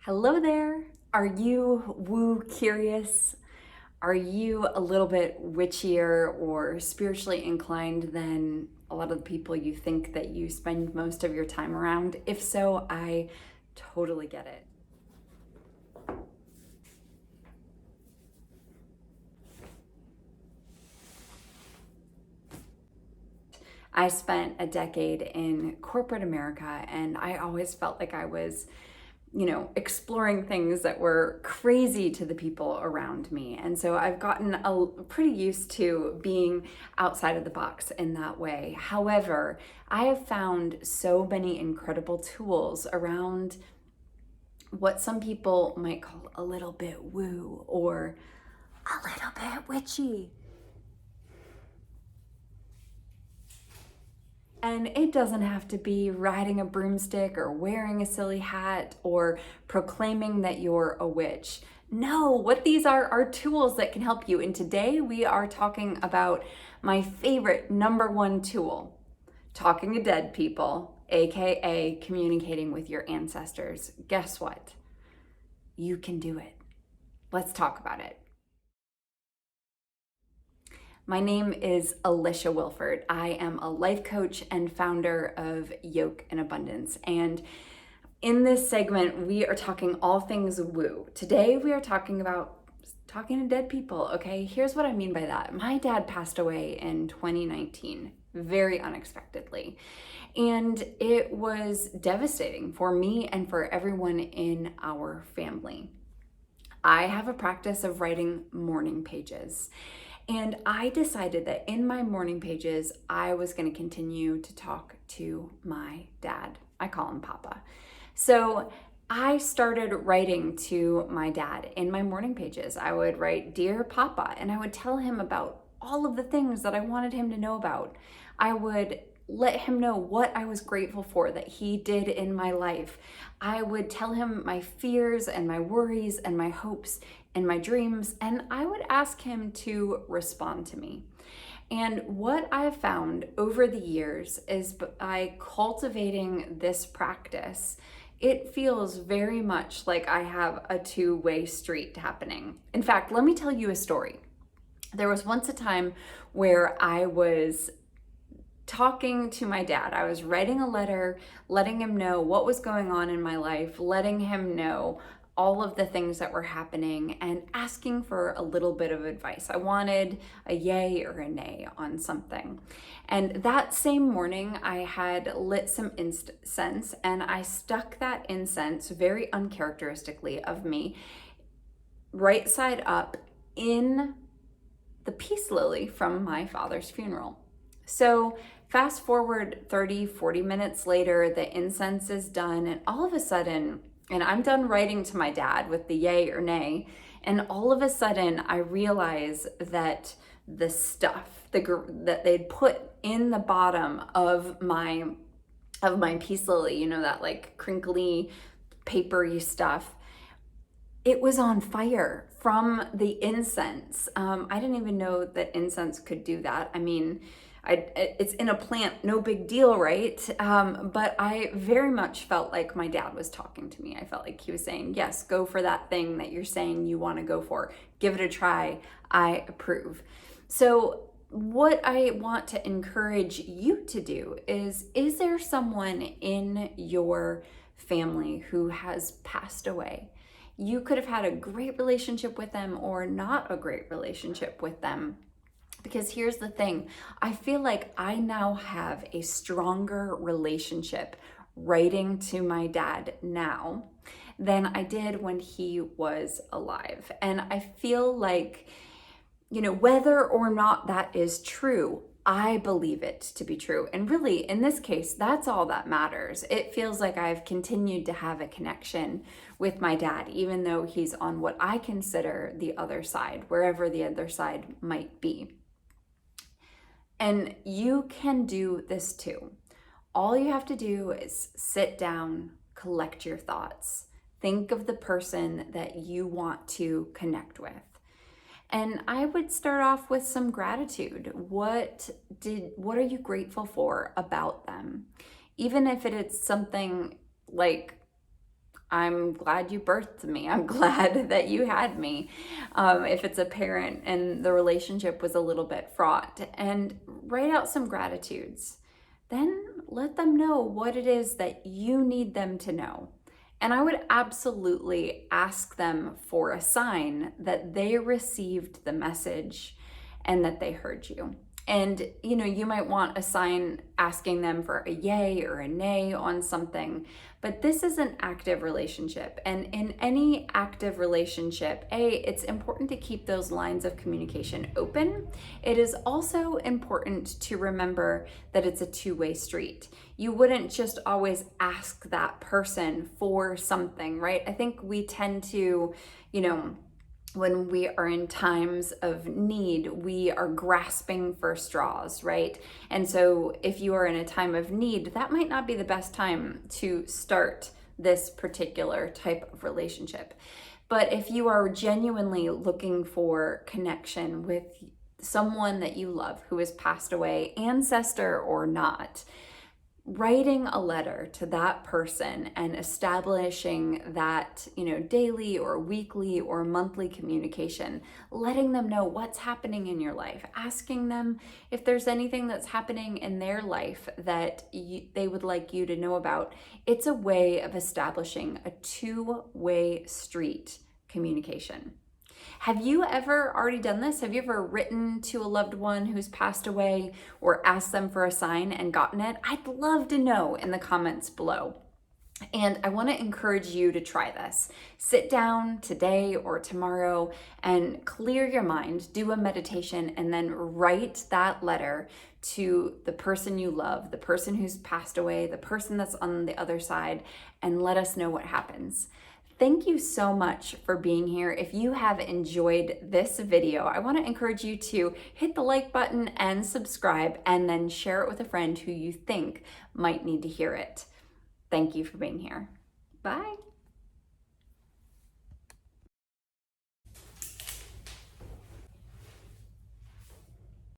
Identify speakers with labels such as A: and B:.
A: Hello there. Are you woo curious? Are you a little bit witchier or spiritually inclined than a lot of the people you think that you spend most of your time around? If so, I totally get it. I spent a decade in corporate America and I always felt like I was exploring things that were crazy to the people around me. And so I've gotten pretty used to being outside of the box in that way. However, I have found so many incredible tools around what some people might call a little bit woo or a little bit witchy. And it doesn't have to be riding a broomstick or wearing a silly hat or proclaiming that you're a witch. No, what these are tools that can help you. And today we are talking about my favorite number one tool, talking to dead people, AKA communicating with your ancestors. Guess what? You can do it. Let's talk about it. My name is Alicia Wilford. I am a life coach and founder of Yoke and Abundance. And in this segment, we are talking all things woo. Today, we are talking about talking to dead people. Okay, here's what I mean by that. My dad passed away in 2019, very unexpectedly. And it was devastating for me and for everyone in our family. I have a practice of writing morning pages. And I decided that in my morning pages, I was going to continue to talk to my dad. I call him Papa. So I started writing to my dad in my morning pages. I would write, Dear Papa, and I would tell him about all of the things that I wanted him to know about. I would let him know what I was grateful for that he did in my life. I would tell him my fears and my worries and my hopes and my dreams, and I would ask him to respond to me. And what I have found over the years is by cultivating this practice, it feels very much like I have a two-way street happening. In fact, let me tell you a story. There was once a time where I was talking to my dad. I was writing a letter, letting him know what was going on in my life, letting him know all of the things that were happening, and asking for a little bit of advice. I wanted a yay or a nay on something. And that same morning, I had lit some incense and I stuck that incense, very uncharacteristically of me, right side up in the peace lily from my father's funeral. So fast forward 30, 40 minutes later, the incense is done, and all of a sudden, and I'm done writing to my dad with the yay or nay, and all of a sudden I realize that the stuff that they'd put in the bottom of my peace lily, that like crinkly, papery stuff, it was on fire from the incense. I didn't even know that incense could do that. I mean, it's in a plant, no big deal, right? But I very much felt like my dad was talking to me. I felt like he was saying, yes, go for that thing that you're saying you want to go for. Give it a try. I approve. So what I want to encourage you to do is there someone in your family who has passed away? You could have had a great relationship with them or not a great relationship with them. Because here's the thing, I feel like I now have a stronger relationship writing to my dad now than I did when he was alive. And I feel like, whether or not that is true, I believe it to be true. And really, in this case, that's all that matters. It feels like I've continued to have a connection with my dad, even though he's on what I consider the other side, wherever the other side might be. And you can do this too. All you have to do is sit down, collect your thoughts, think of the person that you want to connect with. And I would start off with some gratitude. What are you grateful for about them? Even if it is something like I'm glad you birthed me. I'm glad that you had me. If it's a parent and the relationship was a little bit fraught, and write out some gratitudes. Then let them know what it is that you need them to know. And I would absolutely ask them for a sign that they received the message and that they heard you. And you might want a sign asking them for a yay or a nay on something, but this is an active relationship. And in any active relationship, it's important to keep those lines of communication open. It is also important to remember that it's a two-way street. You wouldn't just always ask that person for something, right? I think we tend to, when we are in times of need, we are grasping for straws, right? And so if you are in a time of need, that might not be the best time to start this particular type of relationship. But if you are genuinely looking for connection with someone that you love who has passed away, ancestor or not, writing a letter to that person and establishing that, daily or weekly or monthly communication, letting them know what's happening in your life, asking them if there's anything that's happening in their life that they would like you to know about. It's a way of establishing a two-way street communication. Have you ever already done this? Have you ever written to a loved one who's passed away or asked them for a sign and gotten it? I'd love to know in the comments below. And I want to encourage you to try this. Sit down today or tomorrow and clear your mind, do a meditation, and then write that letter to the person you love, the person who's passed away, the person that's on the other side, and let us know what happens. Thank you so much for being here. If you have enjoyed this video, I want to encourage you to hit the like button and subscribe, and then share it with a friend who you think might need to hear it. Thank you for being here. Bye.